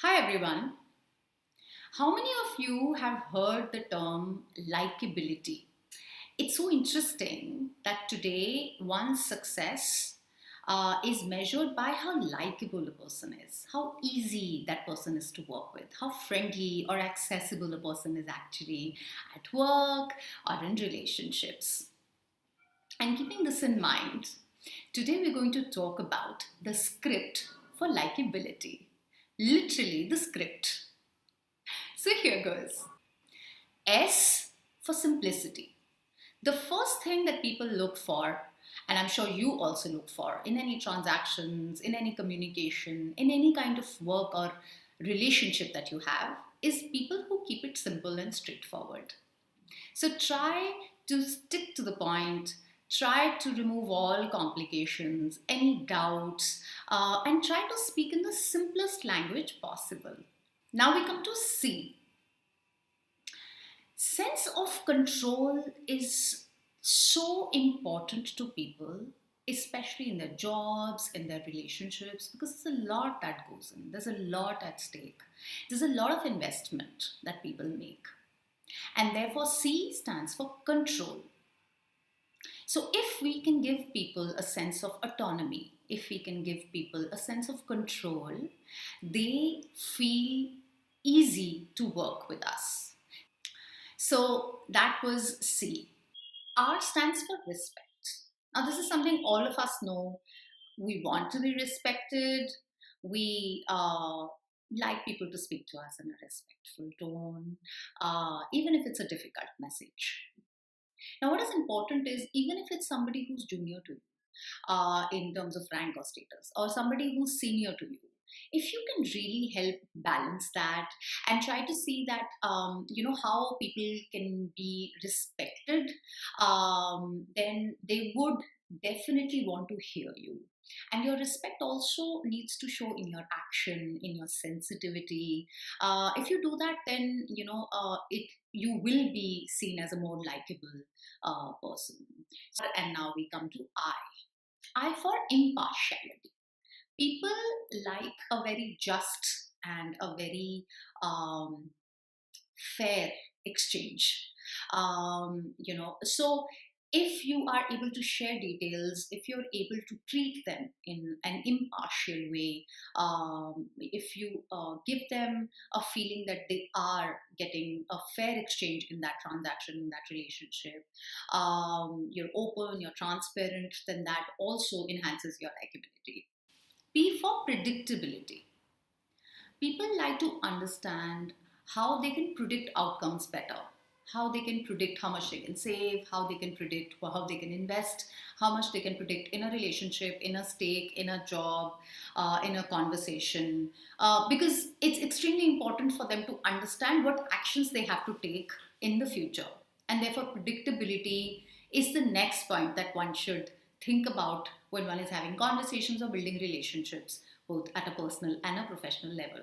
Hi everyone. How many of you have heard the term likability? It's so interesting that today one's success is measured by how likable a person is, how easy that person is to work with, how friendly or accessible a person is actually at work or in relationships. And keeping this in mind, today we're going to talk about the script for likability. Literally, the script. So here goes. S for simplicity. The first thing that people look for, and I'm sure you also look for in any transactions, in any communication, in any kind of work or relationship that you have, is people who keep it simple and straightforward. So try to stick to the point, try to remove all complications, any doubts, and try to speak in the simplest language possible. Now we come to C. Sense of control is so important to people, especially in their jobs, in their relationships, because there's a lot that goes in, there's a lot at stake, there's a lot of investment that people make, and therefore C stands for control. So if we can give people a sense of autonomy, if we can give people a sense of control, they feel easy to work with us. So that was C. R stands for respect. Now, this is something all of us know. We want to be respected. We like people to speak to us in a respectful tone, even if it's a difficult message. Now, what is important is even if it's somebody who's junior to you in terms of rank or status, or somebody who's senior to you, if you can really help balance that and try to see that how people can be respected, then they would definitely want to hear you. And your respect also needs to show in your action, in your sensitivity. If you do that, then it you will be seen as a more likable person. And now we come to I for impartiality. People like a very just and a very fair exchange. So if you are able to share details, if you're able to treat them in an impartial way, if you give them a feeling that they are getting a fair exchange in that transaction, in that relationship, you're open, you're transparent, then that also enhances your likability. P for predictability. People like to understand how they can predict outcomes better, how they can predict how much they can save, how they can predict how they can invest, how much they can predict in a relationship, in a stake, in a job, in a conversation, because it's extremely important for them to understand what actions they have to take in the future. And therefore, predictability is the next point that one should think about when one is having conversations or building relationships, both at a personal and a professional level.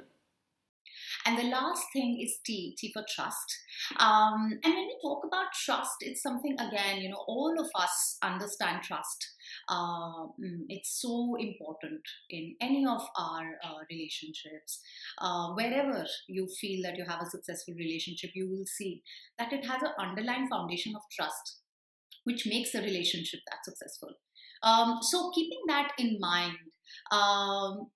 And the last thing is T for trust. And when we talk about trust, it's something, again, all of us understand trust. It's so important in any of our relationships. Wherever you feel that you have a successful relationship, you will see that it has an underlying foundation of trust, which makes a relationship that successful. So keeping that in mind,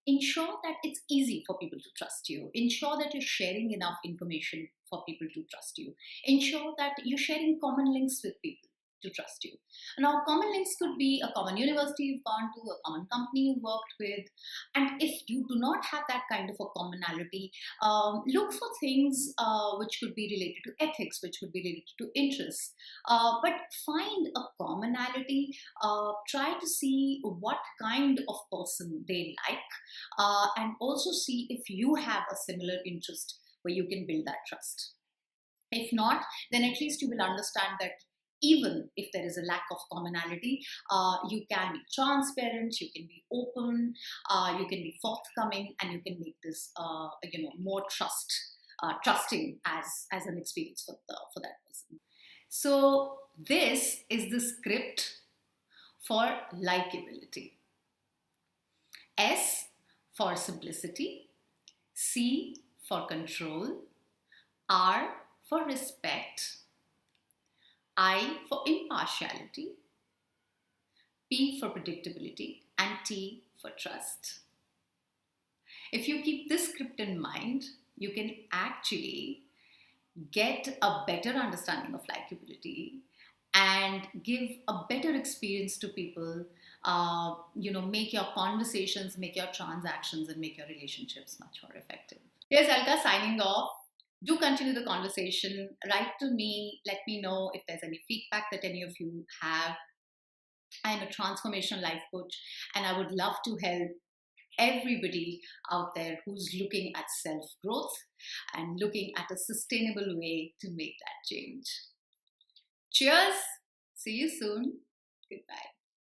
ensure that it's easy for people to trust you. Ensure that you're sharing enough information for people to trust you. Ensure that you're sharing common links with people to trust you. Now, common links could be a common university you've gone to, a common company you worked with. And if you do not have that kind of a commonality, look for things which could be related to ethics, which could be related to interests. But find a commonality, try to see what kind of person they like, and also see if you have a similar interest where you can build that trust. If not, then at least you will understand that even if there is a lack of commonality, you can be transparent, you can be open, you can be forthcoming, and you can make this, more trusting as an experience for that person. So this is the script for likability. S for simplicity, C for control, R for respect, I for impartiality, P for predictability, and T for trust. If you keep this script in mind, you can actually get a better understanding of likability and give a better experience to people. Make your conversations, make your transactions, and make your relationships much more effective. Here's Alka signing off. Do continue the conversation. Write to me. Let me know if there's any feedback that any of you have. I'm a transformational life coach, and I would love to help everybody out there who's looking at self growth and looking at a sustainable way to make that change. Cheers. See you soon. Goodbye.